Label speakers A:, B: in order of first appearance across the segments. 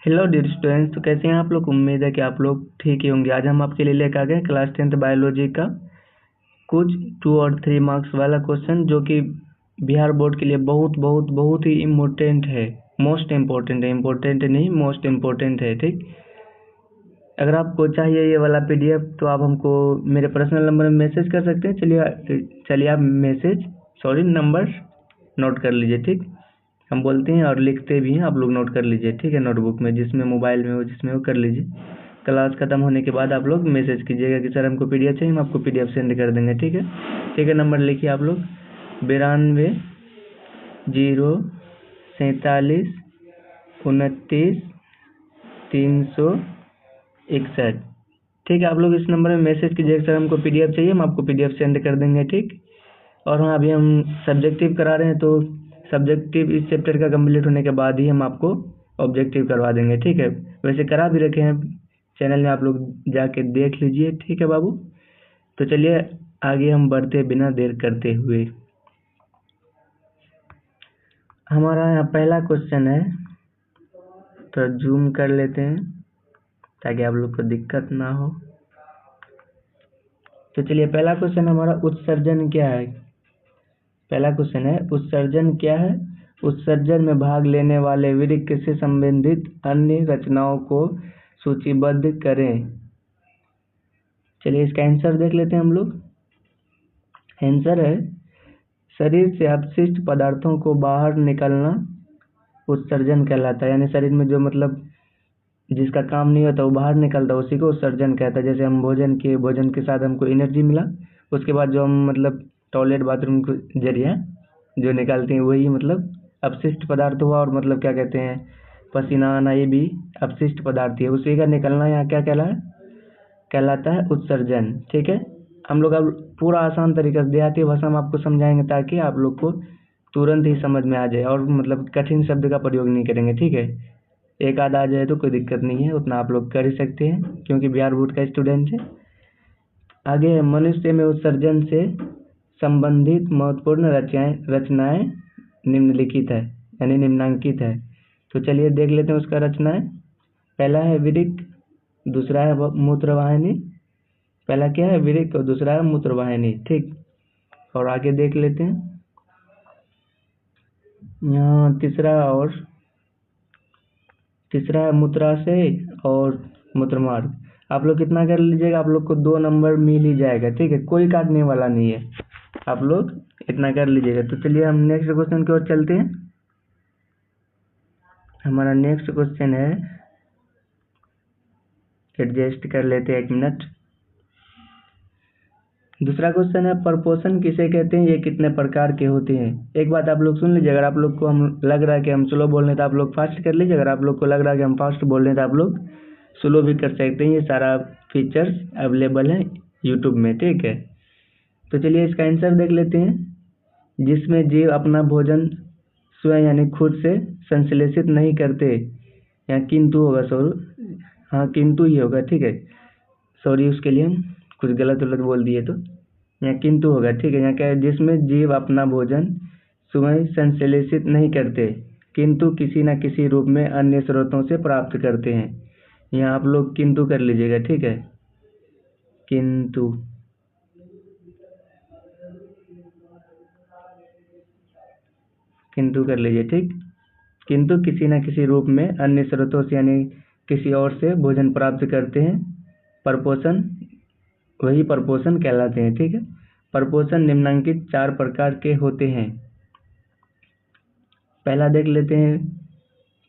A: Hello dear students, तो कैसे हैं आप लोग। उम्मीद है कि आप लोग ठीक ही होंगे। आज हम आपके लिए लेकर आ गए क्लास 10th बायोलॉजी का कुछ 2 और 3 मार्क्स वाला क्वेश्चन, जो कि बिहार बोर्ड के लिए बहुत बहुत बहुत ही इम्पोर्टेंट है। मोस्ट इम्पोर्टेंट है, इम्पोर्टेंट नहीं, मोस्ट इम्पोर्टेंट है। ठीक, अगर आपको चाहिए ये वाला पीडीएफ तो आप हमको मेरे पर्सनल नंबर में मैसेज कर सकते हैं। चलिए आप नंबर नोट कर लीजिए। ठीक, हम बोलते हैं और लिखते भी हैं, आप लोग नोट कर लीजिए। ठीक है, नोटबुक में, जिसमें मोबाइल में हो, जिसमें हो, कर लीजिए। क्लास खत्म होने के बाद आप लोग मैसेज कीजिएगा कि सर हमको पीडीएफ चाहिए, हम आपको पीडीएफ सेंड कर देंगे। ठीक है, ठीक है, नंबर लिखिए आप लोग 92 047 29 361। ठीक है, आप लोग इस नंबर में मैसेज कीजिएगा सर हमको पीडीएफ चाहिए, हम आपको पीडीएफ सेंड कर देंगे। ठीक, और हाँ, अभी हम सब्जेक्टिव करा रहे हैं, तो सब्जेक्टिव इस चैप्टर का कंप्लीट होने के बाद ही हम आपको ऑब्जेक्टिव करवा देंगे। ठीक है, वैसे करा भी रखे हैं चैनल में, आप लोग जाके देख लीजिए। ठीक है बाबू, तो चलिए आगे हम बढ़ते बिना देर करते हुए। हमारा यहाँ पहला क्वेश्चन है, तो जूम कर लेते हैं ताकि आप लोग को दिक्कत ना हो। तो चलिए, पहला क्वेश्चन हमारा उत्सर्जन क्या है। पहला क्वेश्चन है उत्सर्जन क्या है। उत्सर्जन में भाग लेने वाले वृक्क से संबंधित अन्य रचनाओं को सूचीबद्ध करें। चलिए इसका आंसर देख लेते हैं हम लोग। आंसर है शरीर से अपशिष्ट पदार्थों को बाहर निकलना उत्सर्जन कहलाता है। यानी शरीर में जो मतलब जिसका काम नहीं होता वो बाहर निकलता है, उसी को उत्सर्जन कहता है। जैसे हम भोजन के साथ हमको एनर्जी मिला, उसके बाद जो हम मतलब टॉयलेट बाथरूम के जरिए जो निकालते हैं वही मतलब अपशिष्ट पदार्थ हुआ। और मतलब क्या कहते हैं, पसीना आना, ये भी अपशिष्ट पदार्थ है, उसी का निकलना यहाँ क्या कहलाता है उत्सर्जन। ठीक है, हम लोग अब पूरा आसान तरीके से देहाती भाषा में आपको समझाएंगे ताकि आप लोग को तुरंत ही समझ में आ जाए, और मतलब कठिन शब्द का प्रयोग नहीं करेंगे। ठीक है, एक आध आ जाए तो कोई दिक्कत नहीं है, उतना आप लोग कर ही सकते हैं क्योंकि बिहार बोर्ड का स्टूडेंट है। आगे मनुष्य में उत्सर्जन से संबंधित महत्वपूर्ण रचनाएं निम्नलिखित है, यानी निम्नांकित है। तो चलिए देख लेते हैं उसका रचनाएं। पहला है वृक्क, दूसरा है मूत्रवाहिनी। पहला क्या है, वृक्क, और दूसरा है मूत्रवाहिनी। ठीक, और आगे देख लेते हैं यहाँ तीसरा है मूत्राशय और मूत्रमार्ग। आप लोग कितना कर लीजिएगा, आप लोग को 2 नंबर मिल ही जाएगा। ठीक है, कोई काटने वाला नहीं है, आप लोग इतना कर लीजिएगा। तो चलिए हम नेक्स्ट क्वेश्चन की ओर चलते हैं। हमारा नेक्स्ट क्वेश्चन है, एडजस्ट कर लेते हैं 1 मिनट। दूसरा क्वेश्चन है परपोषण किसे कहते हैं, ये कितने प्रकार के होते हैं। एक बात आप लोग सुन लीजिए, अगर आप लोग को हम लग रहा है कि हम स्लो बोल रहे हैं तो आप लोग फास्ट कर लीजिए, अगर आप लोग को लग रहा है कि हम फास्ट बोल रहे हैं तो आप लोग स्लो भी कर सकते हैं। ये सारा फीचर्स अवेलेबल है यूट्यूब में। ठीक है, तो चलिए इसका आंसर देख लेते हैं। जिसमें जीव अपना भोजन स्वयं यानी खुद से संश्लेषित नहीं करते, यहाँ किंतु होगा, हाँ किंतु ही होगा। ठीक है, सॉरी उसके लिए हम कुछ गलत बोल दिए, तो यहाँ किंतु होगा। ठीक है, यहाँ क्या है, जिसमें जीव अपना भोजन स्वयं संश्लेषित नहीं करते किंतु किसी न किसी रूप में अन्य स्रोतों से प्राप्त करते हैं। यहाँ आप लोग किंतु कर लीजिएगा। ठीक है, किंतु कर लीजिए। ठीक, किंतु किसी न किसी रूप में अन्य स्रोतों से यानी किसी और से भोजन प्राप्त करते हैं। परपोषण, वही परपोषण कहलाते हैं। ठीक है, परपोषण निम्नलिखित 4 प्रकार के होते हैं। पहला देख लेते हैं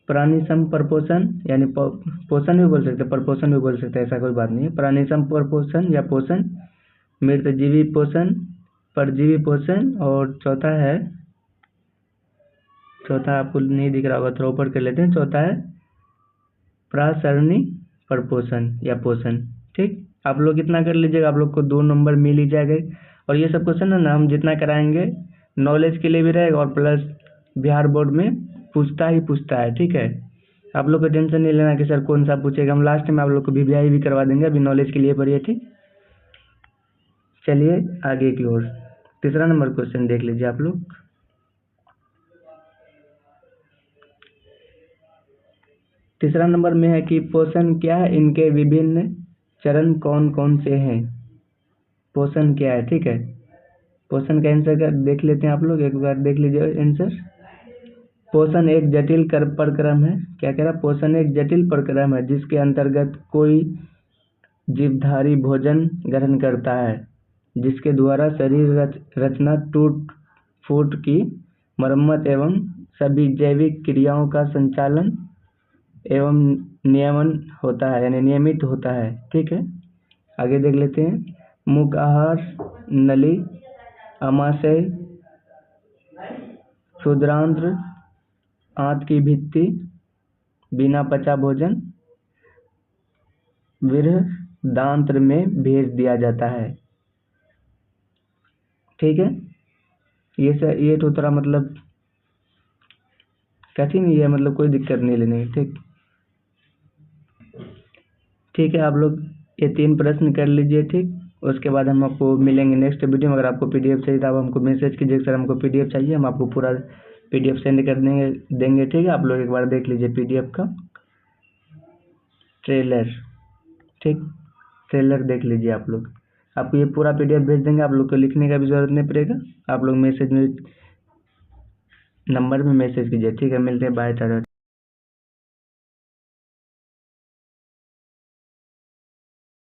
A: प्राणी सम परपोषण, यानी पोषण भी बोल सकते हैं, परपोषण भी बोल सकते हैं, ऐसा कोई बात नहीं है। प्राणी सम परपोषण या पोषण, मृतजीवी पोषण, परजीवी पोषण, और चौथा आपको नहीं दिख रहा होगा, थोड़ा ऊपर कर लेते हैं। चौथा है प्रासरणी परपोषण या पोषण। ठीक, आप लोग इतना कर लीजिएगा, आप लोग को 2 नंबर मिल ही जाएगा। और ये सब क्वेश्चन है ना, हम जितना कराएंगे नॉलेज के लिए भी रहेगा, और प्लस बिहार बोर्ड में पूछता है। ठीक है, आप लोग को टेंशन नहीं लेना कि सर कौन सा पूछेगा, हम लास्ट में आप लोग को वीवीआई भी करवा देंगे, अभी नॉलेज के लिए पढ़िए। ठीक, चलिए आगे की ओर। तीसरा नंबर क्वेश्चन देख लीजिए आप लोग। तीसरा नंबर में है कि पोषण क्या है, इनके विभिन्न चरण कौन कौन से हैं। पोषण क्या है, ठीक है। पोषण का आंसर का देख लेते हैं, आप लोग एक बार देख लीजिए आंसर। पोषण एक जटिल प्रक्रम है। क्या कह रहा, पोषण एक जटिल प्रक्रम है जिसके अंतर्गत कोई जीवधारी भोजन ग्रहण करता है, जिसके द्वारा शरीर रचना, टूट फूट की मरम्मत एवं सभी जैविक क्रियाओं का संचालन एवं नियमन होता है, यानी नियमित होता है, ठीक है। आगे देख लेते हैं। मुख आहार, नली, आमाशय, क्षुद्रांत्र, आंत की भित्ति, बिना पचा भोजन बृहदान्त्र में भेज दिया जाता है, ठीक है। ये तो थोड़ा मतलब कठिन ही है, मतलब कोई दिक्कत नहीं लेने, ठीक है। आप लोग ये 3 प्रश्न कर लीजिए, ठीक। उसके बाद हम आपको मिलेंगे नेक्स्ट वीडियो में। अगर आपको पीडीएफ चाहिए तो आप हमको मैसेज कीजिए, सर हमको पीडीएफ चाहिए, हम आपको पूरा पीडीएफ सेंड कर देंगे, ठीक है। आप लोग एक बार देख लीजिए पीडीएफ का ट्रेलर, ठीक। ट्रेलर देख लीजिए आप लोग। आपको ये पूरा पीडीएफ भेज देंगे, आप लोग को लिखने का भी जरूरत नहीं पड़ेगा। आप लोग मैसेज में नंबर में मैसेज कीजिए, ठीक है। मिलते हैं, बाय, टाटा।